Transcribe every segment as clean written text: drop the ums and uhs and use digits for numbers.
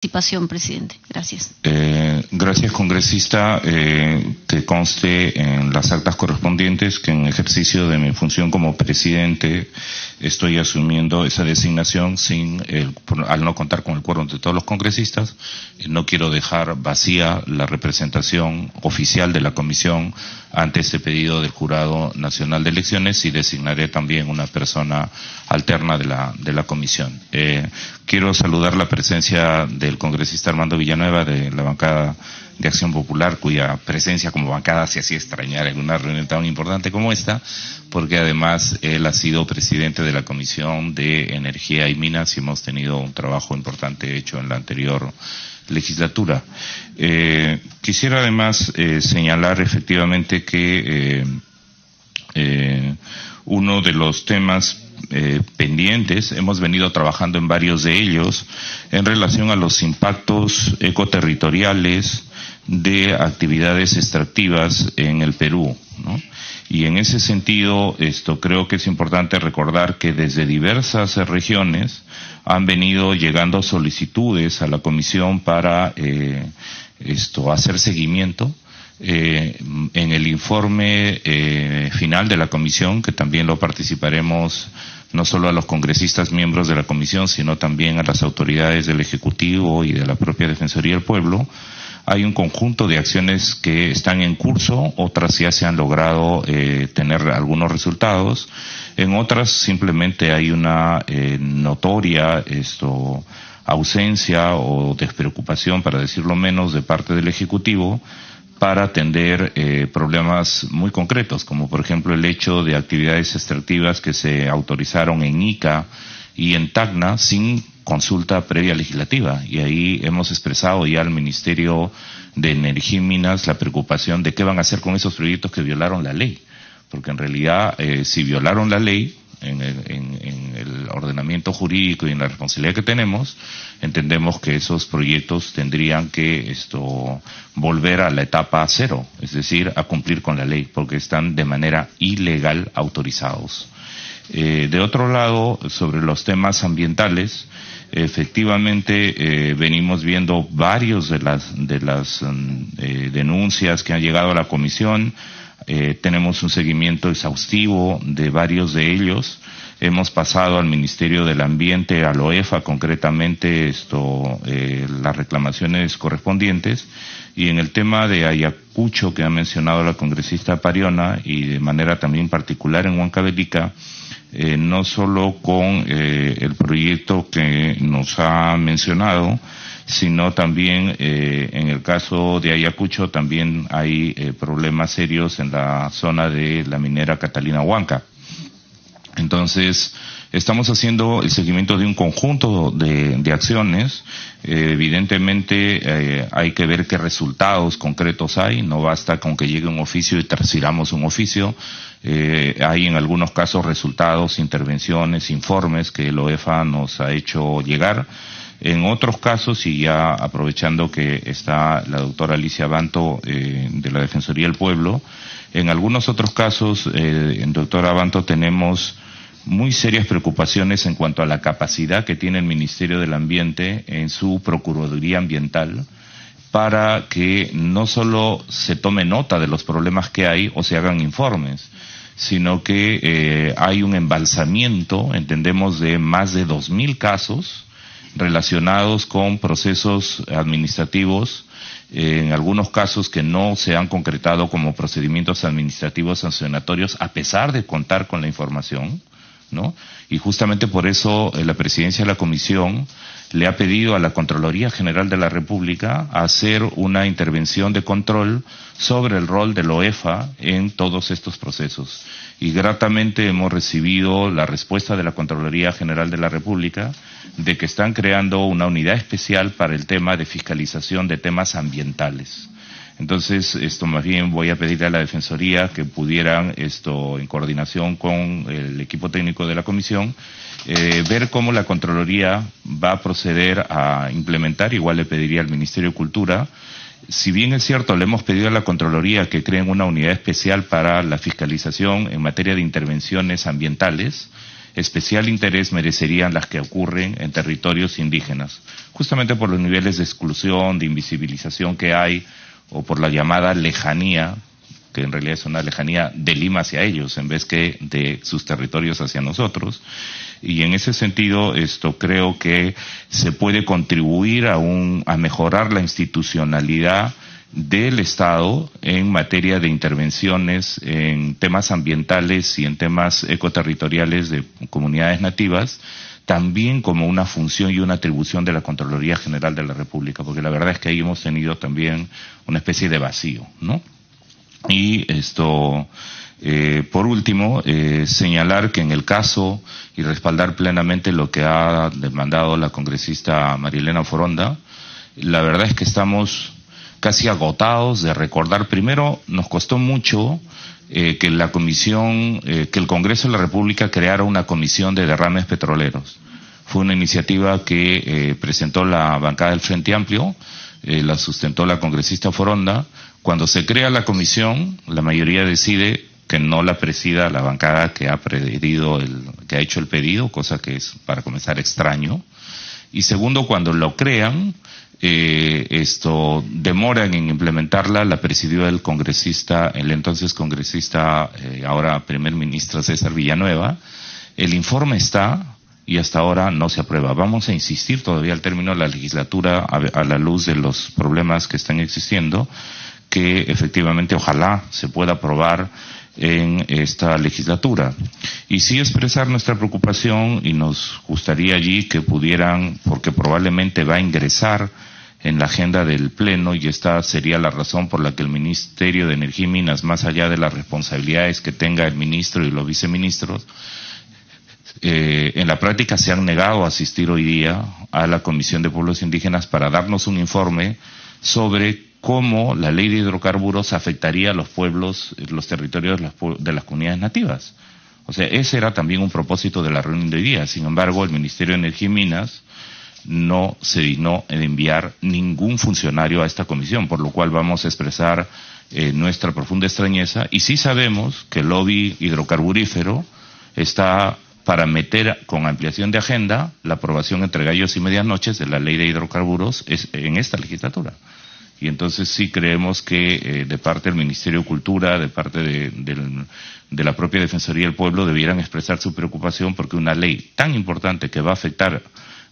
participación, presidente. Gracias. Gracias, congresista. Que conste en las actas correspondientes que en ejercicio de mi función como presidente estoy asumiendo esa designación al no contar con el quórum de todos los congresistas. No quiero dejar vacía la representación oficial de la comisión ante este pedido del Jurado Nacional de Elecciones y designaré también una persona alterna de la comisión. Quiero saludar la presencia del congresista Armando Villanueva de la bancada de Acción Popular, cuya presencia como bancada se hacía extrañar en una reunión tan importante como esta, porque además él ha sido presidente de la Comisión de Energía y Minas y hemos tenido un trabajo importante hecho en la anterior legislatura. Quisiera además señalar efectivamente que uno de los temas pendientes, hemos venido trabajando en varios de ellos, en relación a los impactos ecoterritoriales de actividades extractivas en el Perú, ¿no? Y en ese sentido, creo que es importante recordar que desde diversas regiones han venido llegando solicitudes a la comisión para hacer seguimiento. En el informe final de la comisión, que también lo participaremos no solo a los congresistas miembros de la comisión, sino también a las autoridades del Ejecutivo y de la propia Defensoría del Pueblo, hay un conjunto de acciones que están en curso, otras ya se han logrado tener algunos resultados, en otras simplemente hay una notoria ausencia o despreocupación, para decirlo menos, de parte del Ejecutivo para atender problemas muy concretos, como por ejemplo el hecho de actividades extractivas que se autorizaron en Ica y en Tacna sin consulta previa legislativa. Y ahí hemos expresado ya al Ministerio de Energía y Minas la preocupación de qué van a hacer con esos proyectos que violaron la ley. Porque en realidad, si violaron la ley, en el ordenamiento jurídico y en la responsabilidad que tenemos, entendemos que esos proyectos tendrían que volver a la etapa cero, es decir, a cumplir con la ley, porque están de manera ilegal autorizados. De otro lado, sobre los temas ambientales, efectivamente venimos viendo varios de las denuncias que han llegado a la comisión. Tenemos un seguimiento exhaustivo de varios de ellos. Hemos pasado al Ministerio del Ambiente, a la OEFA concretamente, las reclamaciones correspondientes. Y en el tema de Ayacucho, que ha mencionado la congresista Pariona, y de manera también particular en Huancavelica, no solo con el proyecto que nos ha mencionado, sino también en el caso de Ayacucho también hay problemas serios en la zona de la minera Catalina Huanca. Entonces, estamos haciendo el seguimiento de un conjunto de acciones. Evidentemente hay que ver qué resultados concretos hay, no basta con que llegue un oficio y transfiramos un oficio. Hay en algunos casos resultados, intervenciones, informes que el OEFA nos ha hecho llegar. En otros casos, y ya aprovechando que está la doctora Alicia Abanto de la Defensoría del Pueblo, en algunos otros casos, doctora Abanto, tenemos muy serias preocupaciones en cuanto a la capacidad que tiene el Ministerio del Ambiente en su Procuraduría Ambiental para que no solo se tome nota de los problemas que hay o se hagan informes, sino que hay un embalsamiento, entendemos, de más de 2.000 casos relacionados con procesos administrativos, en algunos casos que no se han concretado como procedimientos administrativos sancionatorios a pesar de contar con la información, ¿no? Y justamente por eso la presidencia de la comisión le ha pedido a la Contraloría General de la República hacer una intervención de control sobre el rol de la OEFA en todos estos procesos. Y gratamente hemos recibido la respuesta de la Contraloría General de la República de que están creando una unidad especial para el tema de fiscalización de temas ambientales. Entonces, más bien voy a pedirle a la Defensoría que pudieran, en coordinación con el equipo técnico de la comisión, ver cómo la Contraloría va a proceder a implementar. Igual le pediría al Ministerio de Cultura. Si bien es cierto, le hemos pedido a la Contraloría que creen una unidad especial para la fiscalización en materia de intervenciones ambientales, especial interés merecerían las que ocurren en territorios indígenas. justamente por los niveles de exclusión, de invisibilización que hay, o por la llamada lejanía, que en realidad es una lejanía de Lima hacia ellos, en vez que de sus territorios hacia nosotros. Y en ese sentido, creo que se puede contribuir a mejorar la institucionalidad del Estado en materia de intervenciones en temas ambientales y en temas ecoterritoriales de comunidades nativas, también como una función y una atribución de la Contraloría General de la República, porque la verdad es que ahí hemos tenido también una especie de vacío, ¿no? Y por último, señalar que en el caso y respaldar plenamente lo que ha demandado la congresista Marilena Foronda, la verdad es que estamos casi agotados de recordar. Primero, nos costó mucho que la comisión, que el Congreso de la República creara una comisión de derrames petroleros. Fue una iniciativa que presentó la bancada del Frente Amplio, la sustentó la congresista Foronda. Cuando se crea la comisión, la mayoría decide que no la presida la bancada que ha que ha hecho el pedido, cosa que es, para comenzar, extraño. Y segundo, cuando lo crean, demoran en implementarla, la presidió el entonces congresista, ahora primer ministro César Villanueva. El informe está y hasta ahora no se aprueba. Vamos a insistir todavía al término de la legislatura, a la luz de los problemas que están existiendo, que efectivamente ojalá se pueda aprobar en esta legislatura. Y sí expresar nuestra preocupación, y nos gustaría allí que pudieran, porque probablemente va a ingresar en la agenda del Pleno, y esta sería la razón por la que el Ministerio de Energía y Minas, más allá de las responsabilidades que tenga el ministro y los viceministros, en la práctica se han negado a asistir hoy día a la Comisión de Pueblos Indígenas para darnos un informe sobre cómo la ley de hidrocarburos afectaría a los pueblos, los territorios de las comunidades nativas. O sea, ese era también un propósito de la reunión de hoy día. Sin embargo, el Ministerio de Energía y Minas no se dignó en enviar ningún funcionario a esta comisión, por lo cual vamos a expresar nuestra profunda extrañeza. Y sí sabemos que el lobby hidrocarburífero está para meter con ampliación de agenda la aprobación entre gallos y medianoches de la ley de hidrocarburos en esta legislatura. Y entonces sí creemos que de parte del Ministerio de Cultura, de parte de la propia Defensoría del Pueblo, debieran expresar su preocupación porque una ley tan importante que va a afectar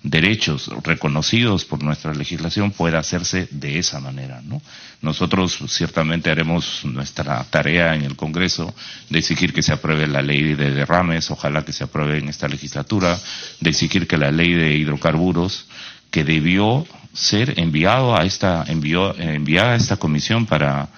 derechos reconocidos por nuestra legislación pueda hacerse de esa manera, ¿no? Nosotros ciertamente haremos nuestra tarea en el Congreso de exigir que se apruebe la ley de derrames, ojalá que se apruebe en esta legislatura, de exigir que la ley de hidrocarburos, que debió ser enviada a esta comisión para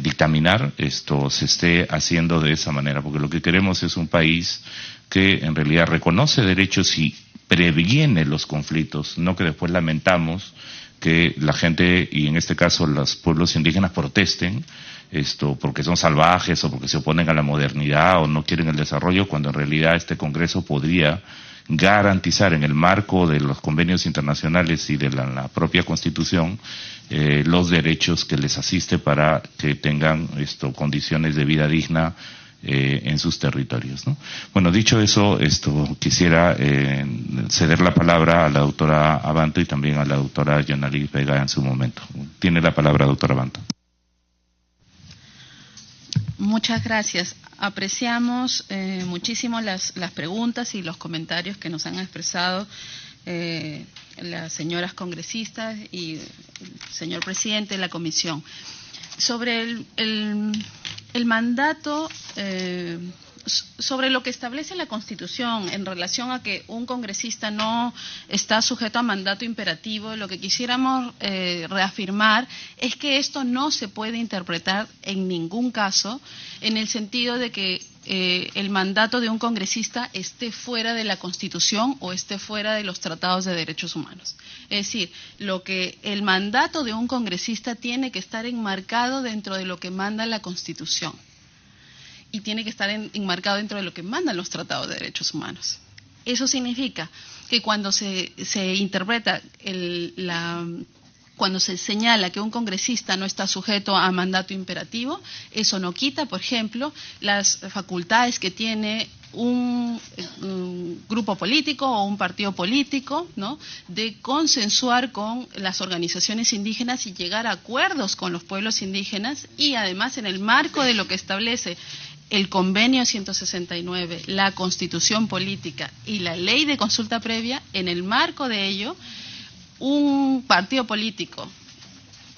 dictaminar esto, se esté haciendo de esa manera, porque lo que queremos es un país que en realidad reconoce derechos y previene los conflictos, no que después lamentamos que la gente, y en este caso los pueblos indígenas, protesten porque son salvajes o porque se oponen a la modernidad o no quieren el desarrollo, cuando en realidad este Congreso podría garantizar en el marco de los convenios internacionales y de la propia Constitución los derechos que les asiste para que tengan condiciones de vida digna en sus territorios, ¿no? Bueno, dicho eso, quisiera ceder la palabra a la doctora Abanto y también a la doctora Yanali Vega en su momento. Tiene la palabra, doctora Abanto. Muchas gracias. Apreciamos muchísimo las preguntas y los comentarios que nos han expresado las señoras congresistas y el señor presidente de la comisión. Sobre el mandato, sobre lo que establece la Constitución en relación a que un congresista no está sujeto a mandato imperativo, lo que quisiéramos reafirmar es que esto no se puede interpretar en ningún caso en el sentido de que el mandato de un congresista esté fuera de la Constitución o esté fuera de los tratados de derechos humanos. Es decir, el mandato de un congresista tiene que estar enmarcado dentro de lo que manda la Constitución y tiene que estar enmarcado dentro de lo que mandan los tratados de derechos humanos. Eso significa que cuando se interpreta cuando se señala que un congresista no está sujeto a mandato imperativo, eso no quita, por ejemplo, las facultades que tiene un grupo político o un partido político, ¿no?, de consensuar con las organizaciones indígenas y llegar a acuerdos con los pueblos indígenas, y además en el marco de lo que establece el Convenio 169, la Constitución Política y la Ley de Consulta Previa, en el marco de ello, un partido político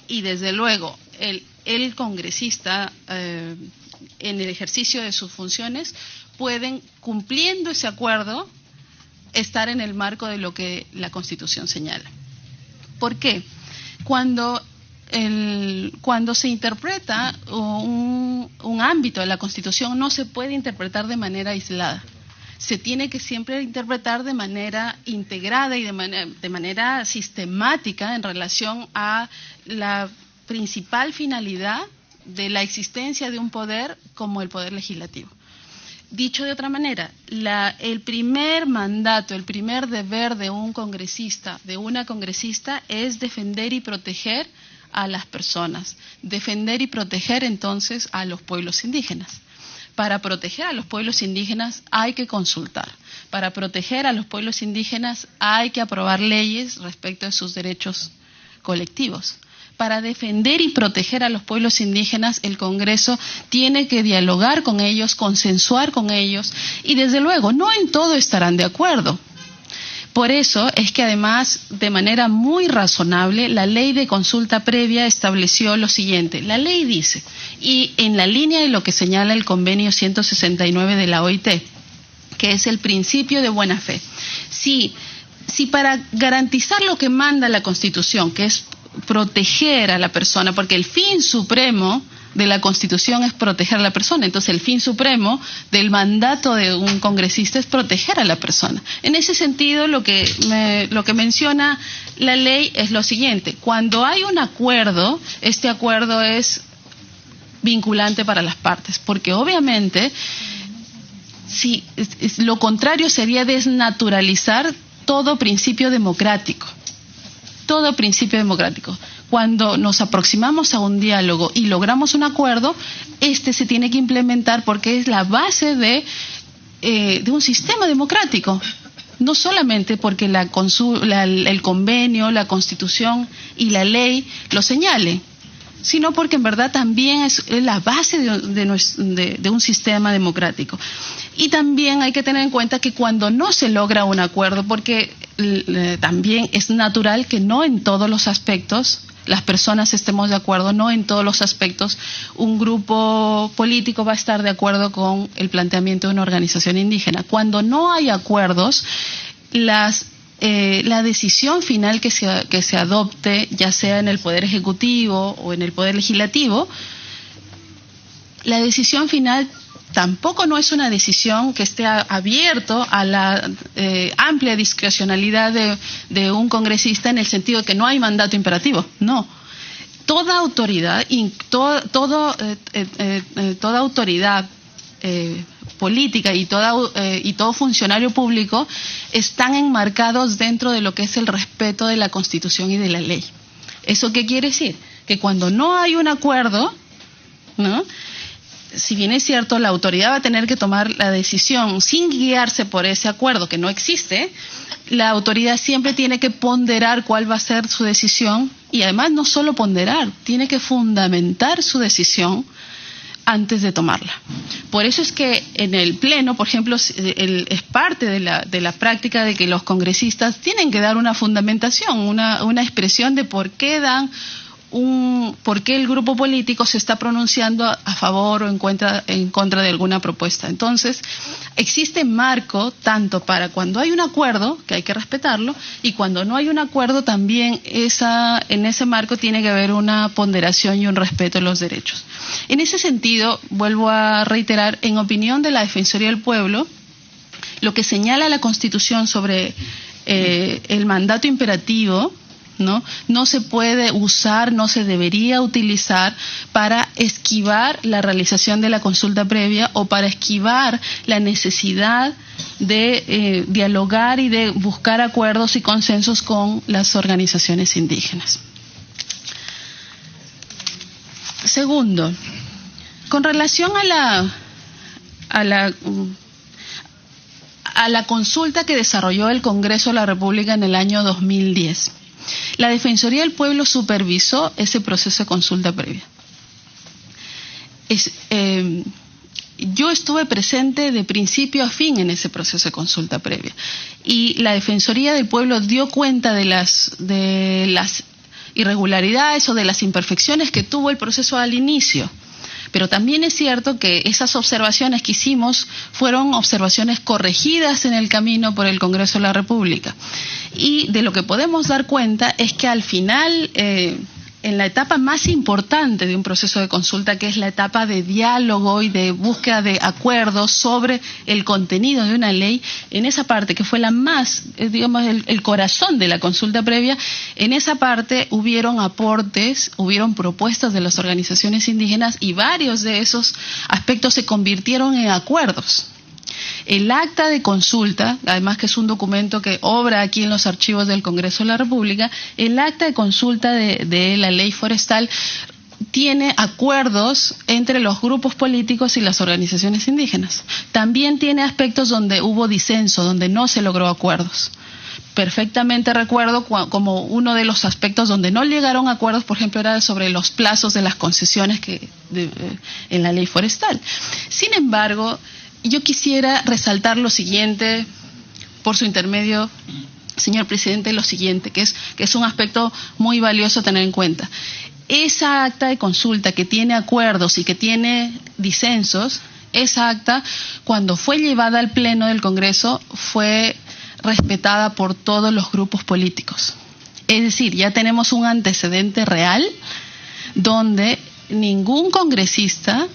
y desde luego el congresista en el ejercicio de sus funciones pueden, cumpliendo ese acuerdo, estar en el marco de lo que la Constitución señala. ¿Por qué? Cuando se interpreta un ámbito de la Constitución, no se puede interpretar de manera aislada. Se tiene que siempre interpretar de manera integrada y de manera sistemática en relación a la principal finalidad de la existencia de un poder como el poder legislativo. Dicho de otra manera, el primer mandato, el primer deber de un congresista, de una congresista, es defender y proteger a las personas, defender y proteger entonces a los pueblos indígenas. Para proteger a los pueblos indígenas hay que consultar. Para proteger a los pueblos indígenas hay que aprobar leyes respecto de sus derechos colectivos. Para defender y proteger a los pueblos indígenas, el Congreso tiene que dialogar con ellos, consensuar con ellos, y desde luego no en todo estarán de acuerdo. Por eso es que además, de manera muy razonable, la Ley de Consulta Previa estableció lo siguiente. La ley dice, y en la línea de lo que señala el Convenio 169 de la OIT, que es el principio de buena fe, si para garantizar lo que manda la Constitución, que es proteger a la persona, porque el fin supremo de la Constitución es proteger a la persona, entonces el fin supremo del mandato de un congresista es proteger a la persona. En ese sentido, lo que menciona la ley es lo siguiente: cuando hay un acuerdo, este acuerdo es vinculante para las partes, porque obviamente lo contrario sería desnaturalizar todo principio democrático. Todo principio democrático. Cuando nos aproximamos a un diálogo y logramos un acuerdo, este se tiene que implementar porque es la base de un sistema democrático. No solamente porque el convenio, la Constitución y la ley lo señalen, sino porque en verdad también es la base de un sistema democrático. Y también hay que tener en cuenta que cuando no se logra un acuerdo, porque también es natural que no en todos los aspectos las personas estemos de acuerdo, no en todos los aspectos un grupo político va a estar de acuerdo con el planteamiento de una organización indígena. Cuando no hay acuerdos, la decisión final que se adopte, ya sea en el Poder Ejecutivo o en el Poder Legislativo, la decisión final tampoco no es una decisión que esté abierto a la amplia discrecionalidad de un congresista, en el sentido de que no hay mandato imperativo. No. Toda autoridad toda autoridad política y todo funcionario público están enmarcados dentro de lo que es el respeto de la Constitución y de la ley. ¿Eso qué quiere decir? Que cuando no hay un acuerdo, ¿no?, si bien es cierto, la autoridad va a tener que tomar la decisión sin guiarse por ese acuerdo que no existe, la autoridad siempre tiene que ponderar cuál va a ser su decisión, y además no solo ponderar, tiene que fundamentar su decisión antes de tomarla. Por eso es que en el Pleno, por ejemplo, es parte de la práctica de que los congresistas tienen que dar una fundamentación, una expresión de por qué el grupo político se está pronunciando a favor o en contra de alguna propuesta. Entonces, existe marco tanto para cuando hay un acuerdo, que hay que respetarlo, y cuando no hay un acuerdo también en ese marco tiene que haber una ponderación y un respeto de los derechos. En ese sentido, vuelvo a reiterar, en opinión de la Defensoría del Pueblo, lo que señala la Constitución sobre el mandato imperativo, no se puede usar, no se debería utilizar para esquivar la realización de la consulta previa o para esquivar la necesidad de dialogar y de buscar acuerdos y consensos con las organizaciones indígenas. Segundo, con relación a la consulta que desarrolló el Congreso de la República en el año 2010. La Defensoría del Pueblo supervisó ese proceso de consulta previa. Yo estuve presente de principio a fin en ese proceso de consulta previa y la Defensoría del Pueblo dio cuenta de las irregularidades o de las imperfecciones que tuvo el proceso al inicio. Pero también es cierto que esas observaciones que hicimos fueron observaciones corregidas en el camino por el Congreso de la República. Y de lo que podemos dar cuenta es que al final, en la etapa más importante de un proceso de consulta, que es la etapa de diálogo y de búsqueda de acuerdos sobre el contenido de una ley, en esa parte que fue la más, digamos, el corazón de la consulta previa, en esa parte hubieron aportes, hubieron propuestas de las organizaciones indígenas y varios de esos aspectos se convirtieron en acuerdos. El acta de consulta, además que es un documento que obra aquí en los archivos del Congreso de la República, el acta de consulta de la ley forestal tiene acuerdos entre los grupos políticos y las organizaciones indígenas. También tiene aspectos donde hubo disenso, donde no se logró acuerdos. Perfectamente recuerdo como uno de los aspectos donde no llegaron a acuerdos, por ejemplo, era sobre los plazos de las concesiones en la ley forestal. Sin embargo, yo quisiera resaltar lo siguiente, por su intermedio, señor presidente, lo siguiente, que es un aspecto muy valioso a tener en cuenta. Esa acta de consulta que tiene acuerdos y que tiene disensos, esa acta, cuando fue llevada al Pleno del Congreso, fue respetada por todos los grupos políticos. Es decir, ya tenemos un antecedente real donde ningún congresista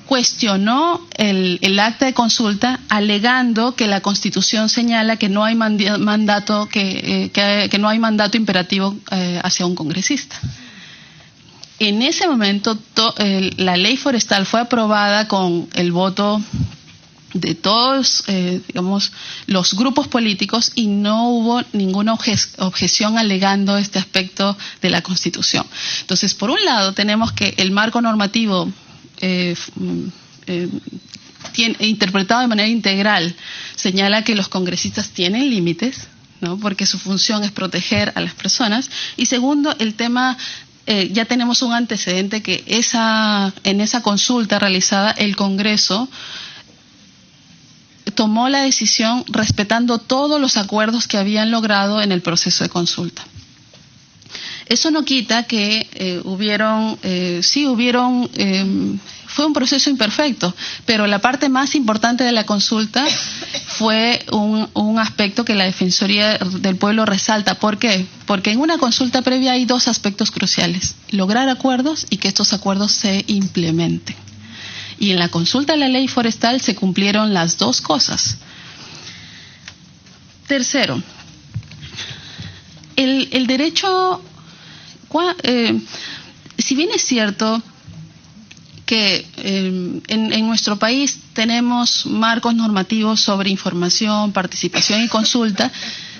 cuestionó el acta de consulta alegando que la Constitución señala que no hay mandato que no hay mandato imperativo hacia un congresista. En ese momento la ley forestal fue aprobada con el voto de todos, digamos, los grupos políticos y no hubo ninguna objeción alegando este aspecto de la Constitución. Entonces, por un lado, tenemos que el marco normativo interpretado de manera integral señala que los congresistas tienen límites, ¿no? Porque su función es proteger a las personas. Y segundo, el tema, ya tenemos un antecedente que en esa consulta realizada el Congreso tomó la decisión respetando todos los acuerdos que habían logrado en el proceso de consulta. Eso no quita que fue un proceso imperfecto, pero la parte más importante de la consulta fue un aspecto que la Defensoría del Pueblo resalta. ¿Por qué? Porque en una consulta previa hay dos aspectos cruciales: lograr acuerdos y que estos acuerdos se implementen. Y en la consulta de la ley forestal se cumplieron las dos cosas. Tercero, el derecho, si bien es cierto que en nuestro país tenemos marcos normativos sobre información, participación y consulta,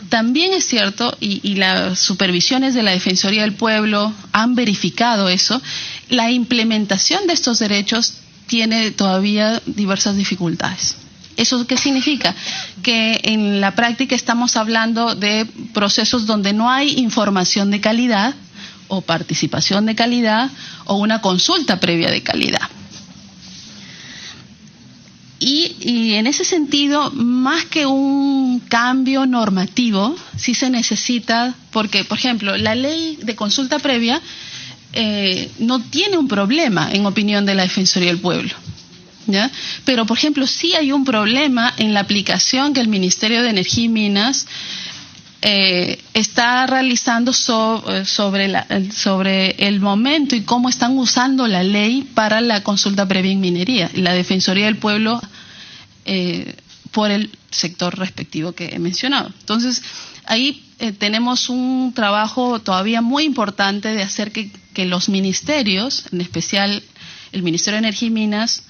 también es cierto, y las supervisiones de la Defensoría del Pueblo han verificado eso, la implementación de estos derechos tiene todavía diversas dificultades. ¿Eso qué significa? Que en la práctica estamos hablando de procesos donde no hay información de calidad o participación de calidad o una consulta previa de calidad. Y en ese sentido, más que un cambio normativo, sí se necesita, porque, por ejemplo, la ley de consulta previa no tiene un problema, en opinión de la Defensoría del Pueblo, ¿ya? Pero, por ejemplo, sí hay un problema en la aplicación que el Ministerio de Energía y Minas está realizando sobre el momento y cómo están usando la ley para la consulta previa en minería. La Defensoría del Pueblo por el sector respectivo que he mencionado. Entonces, ahí tenemos un trabajo todavía muy importante de hacer que los ministerios, en especial el Ministerio de Energía y Minas,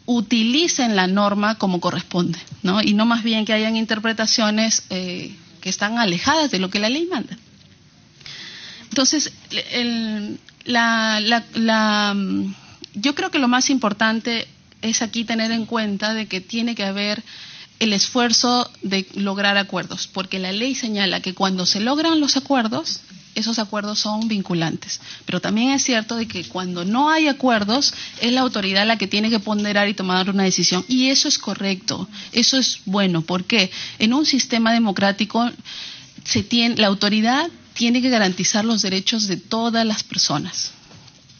utilicen la norma como corresponde, ¿no? Y no más bien que hayan interpretaciones que están alejadas de lo que la ley manda. Entonces, yo creo que lo más importante es aquí tener en cuenta de que tiene que haber el esfuerzo de lograr acuerdos, porque la ley señala que cuando se logran los acuerdos, esos acuerdos son vinculantes. Pero también es cierto de que cuando no hay acuerdos, es la autoridad la que tiene que ponderar y tomar una decisión. Y eso es correcto, eso es bueno, porque en un sistema democrático la autoridad tiene que garantizar los derechos de todas las personas.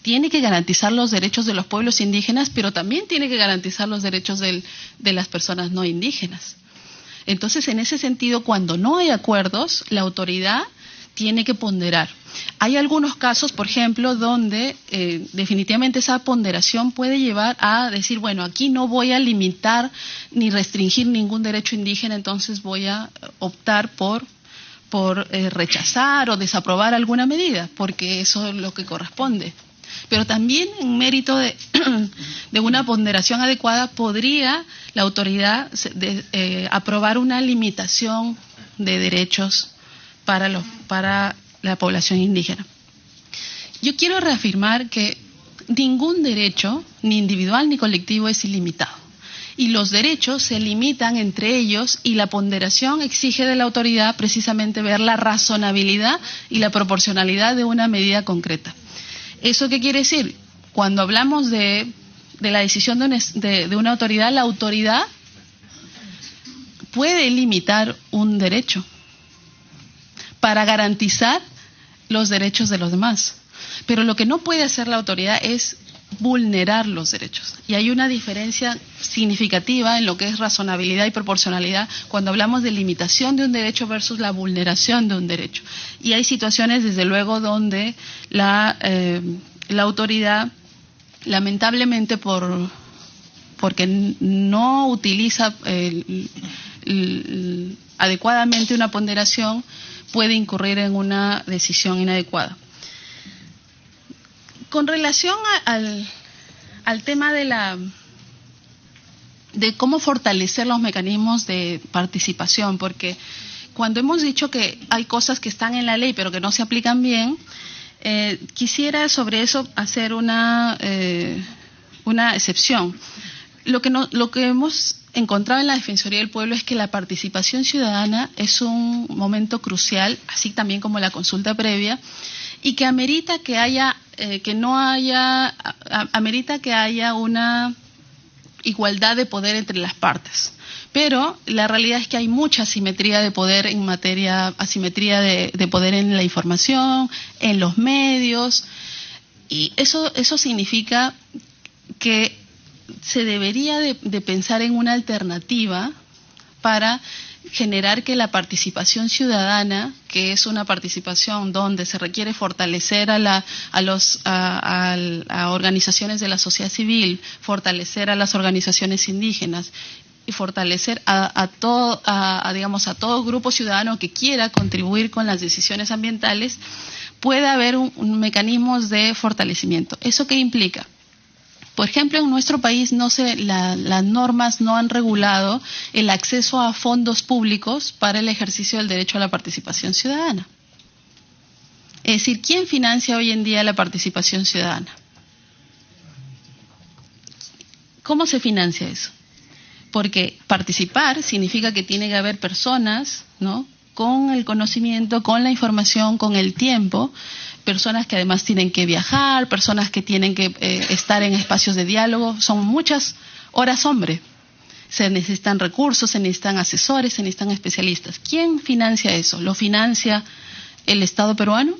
Tiene que garantizar los derechos de los pueblos indígenas, pero también tiene que garantizar los derechos de las personas no indígenas. Entonces, en ese sentido, cuando no hay acuerdos, la autoridad tiene que ponderar. Hay algunos casos, por ejemplo, donde definitivamente esa ponderación puede llevar a decir, bueno, aquí no voy a limitar ni restringir ningún derecho indígena, entonces voy a optar por rechazar o desaprobar alguna medida, porque eso es lo que corresponde. Pero también en mérito de una ponderación adecuada podría la autoridad aprobar una limitación de derechos para la población indígena. Yo quiero reafirmar que ningún derecho, ni individual ni colectivo, es ilimitado. Y los derechos se limitan entre ellos y la ponderación exige de la autoridad precisamente ver la razonabilidad y la proporcionalidad de una medida concreta. ¿Eso qué quiere decir? Cuando hablamos de la decisión de una autoridad, la autoridad puede limitar un derecho para garantizar los derechos de los demás. Pero lo que no puede hacer la autoridad es vulnerar los derechos. Y hay una diferencia significativa en lo que es razonabilidad y proporcionalidad cuando hablamos de limitación de un derecho versus la vulneración de un derecho. Y hay situaciones, desde luego, donde la autoridad, lamentablemente porque no utiliza adecuadamente una ponderación, puede incurrir en una decisión inadecuada. Con relación al tema de cómo fortalecer los mecanismos de participación, porque cuando hemos dicho que hay cosas que están en la ley pero que no se aplican bien, quisiera sobre eso hacer una excepción. Lo que hemos encontrado en la Defensoría del Pueblo es que la participación ciudadana es un momento crucial, así también como la consulta previa, y que amerita que haya una igualdad de poder entre las partes. Pero la realidad es que hay mucha asimetría de poder asimetría de poder en la información, en los medios, y eso significa que se debería de pensar en una alternativa para generar que la participación ciudadana, que es una participación donde se requiere fortalecer a organizaciones de la sociedad civil, fortalecer a las organizaciones indígenas y fortalecer a todo grupo ciudadano que quiera contribuir con las decisiones ambientales, puede haber un mecanismo de fortalecimiento. ¿Eso qué implica? Por ejemplo, en nuestro país las normas no han regulado el acceso a fondos públicos para el ejercicio del derecho a la participación ciudadana. Es decir, ¿quién financia hoy en día la participación ciudadana? ¿Cómo se financia eso? Porque participar significa que tiene que haber personas, ¿no?, con el conocimiento, con la información, con el tiempo, personas que además tienen que viajar, personas que tienen que estar en espacios de diálogo. Son muchas horas hombre. Se necesitan recursos, se necesitan asesores, se necesitan especialistas. ¿Quién financia eso? ¿Lo financia el Estado peruano?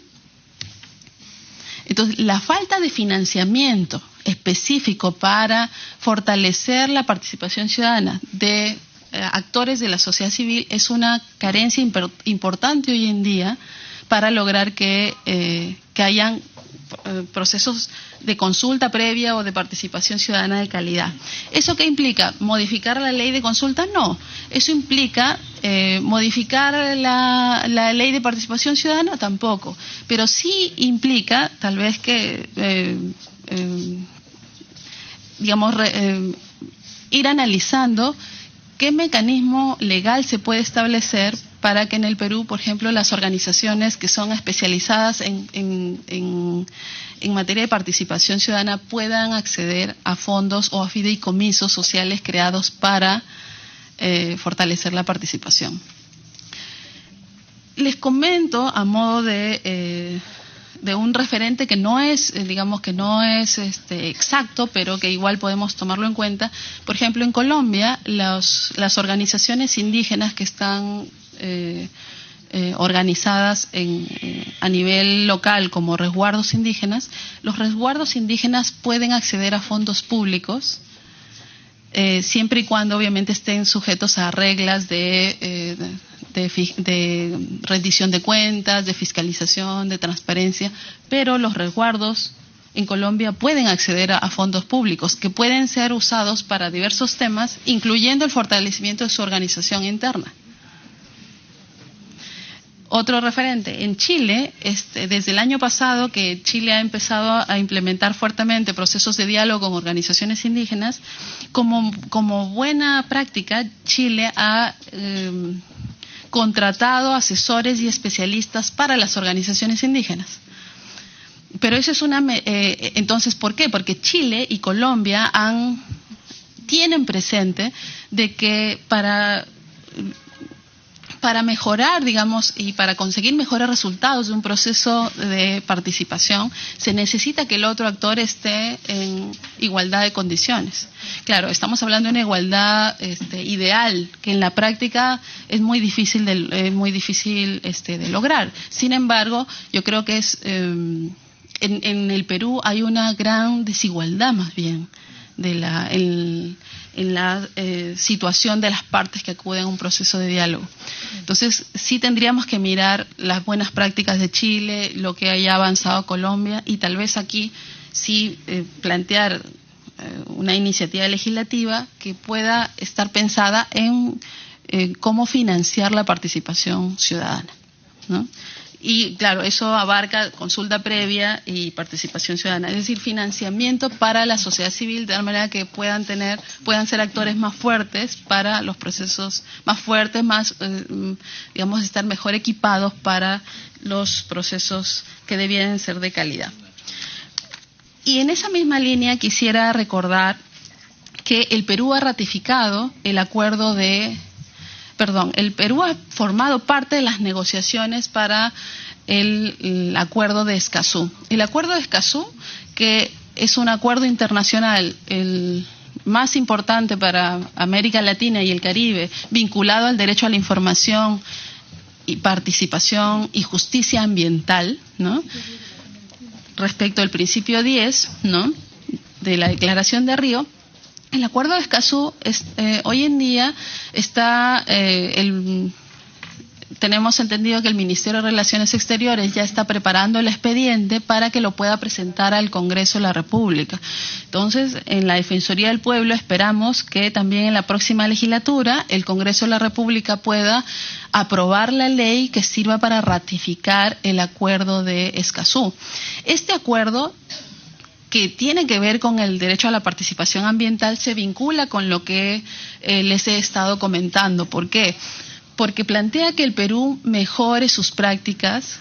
Entonces, la falta de financiamiento específico para fortalecer la participación ciudadana de actores de la sociedad civil es una carencia importante hoy en día para lograr que hayan procesos de consulta previa o de participación ciudadana de calidad. ¿Eso qué implica? ¿Modificar la ley de consulta? No. Eso implica modificar la ley de participación ciudadana, tampoco. Pero sí implica, tal vez que, ir analizando qué mecanismo legal se puede establecer para que en el Perú, por ejemplo, las organizaciones que son especializadas en materia de participación ciudadana puedan acceder a fondos o a fideicomisos sociales creados para fortalecer la participación. Les comento a modo de un referente que no es, digamos que no es exacto, pero que igual podemos tomarlo en cuenta. Por ejemplo, en Colombia, las organizaciones indígenas que están organizadas a nivel local como resguardos indígenas, los resguardos indígenas pueden acceder a fondos públicos siempre y cuando obviamente estén sujetos a reglas de rendición de cuentas, de fiscalización, de transparencia, pero los resguardos en Colombia pueden acceder a fondos públicos que pueden ser usados para diversos temas, incluyendo el fortalecimiento de su organización interna. Otro referente, en Chile, desde el año pasado que Chile ha empezado a implementar fuertemente procesos de diálogo con organizaciones indígenas, como buena práctica, Chile ha contratado asesores y especialistas para las organizaciones indígenas. Pero eso es entonces, ¿por qué? Porque Chile y Colombia tienen presente de que para mejorar, digamos, y para conseguir mejores resultados de un proceso de participación, se necesita que el otro actor esté en igualdad de condiciones. Claro, estamos hablando de una igualdad ideal, que en la práctica es muy difícil de lograr. Sin embargo, yo creo que en el Perú hay una gran desigualdad más bien en la situación de las partes que acuden a un proceso de diálogo. Entonces, sí tendríamos que mirar las buenas prácticas de Chile, lo que haya avanzado Colombia, y tal vez aquí sí plantear una iniciativa legislativa que pueda estar pensada en cómo financiar la participación ciudadana, ¿no? Y claro, eso abarca consulta previa y participación ciudadana, es decir, financiamiento para la sociedad civil de tal manera que puedan ser actores más fuertes para los procesos más fuertes, digamos, estar mejor equipados para los procesos que debieran ser de calidad. Y en esa misma línea quisiera recordar que el Perú ha ratificado el Perú ha formado parte de las negociaciones para el acuerdo de Escazú. El acuerdo de Escazú, que es un acuerdo internacional, el más importante para América Latina y el Caribe, vinculado al derecho a la información y participación y justicia ambiental, ¿no? Respecto al principio 10, ¿no?, de la Declaración de Río. El acuerdo de Escazú hoy en día tenemos entendido que el Ministerio de Relaciones Exteriores ya está preparando el expediente para que lo pueda presentar al Congreso de la República. Entonces, en la Defensoría del Pueblo esperamos que también en la próxima legislatura el Congreso de la República pueda aprobar la ley que sirva para ratificar el acuerdo de Escazú. Este acuerdo, que tiene que ver con el derecho a la participación ambiental, se vincula con lo que les he estado comentando. ¿Por qué? Porque plantea que el Perú mejore sus prácticas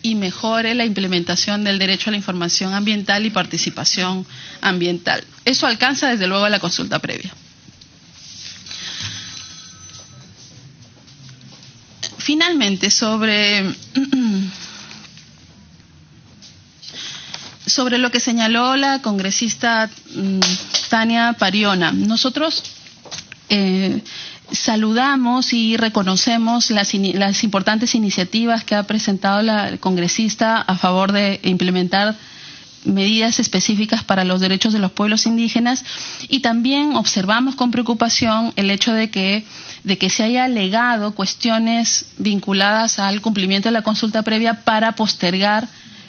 y mejore la implementación del derecho a la información ambiental y participación ambiental. Eso alcanza desde luego a la consulta previa. Finalmente, sobre lo que señaló la congresista Tania Pariona, nosotros saludamos y reconocemos las importantes iniciativas que ha presentado la congresista a favor de implementar medidas específicas para los derechos de los pueblos indígenas, y también observamos con preocupación el hecho de que se haya alegado cuestiones vinculadas al cumplimiento de la consulta previa para postergar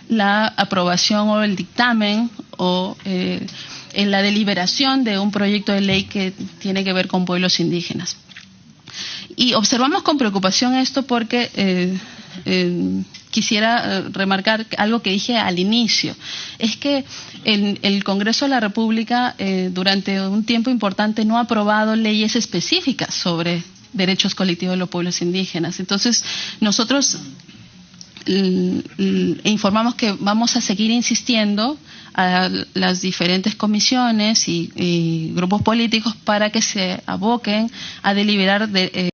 la aprobación o el dictamen o en la deliberación de un proyecto de ley que tiene que ver con pueblos indígenas. Y observamos con preocupación esto porque quisiera remarcar algo que dije al inicio. Es que el Congreso de la República durante un tiempo importante no ha aprobado leyes específicas sobre derechos colectivos de los pueblos indígenas. Entonces, nosotros informamos que vamos a seguir insistiendo a las diferentes comisiones y grupos políticos para que se aboquen a deliberar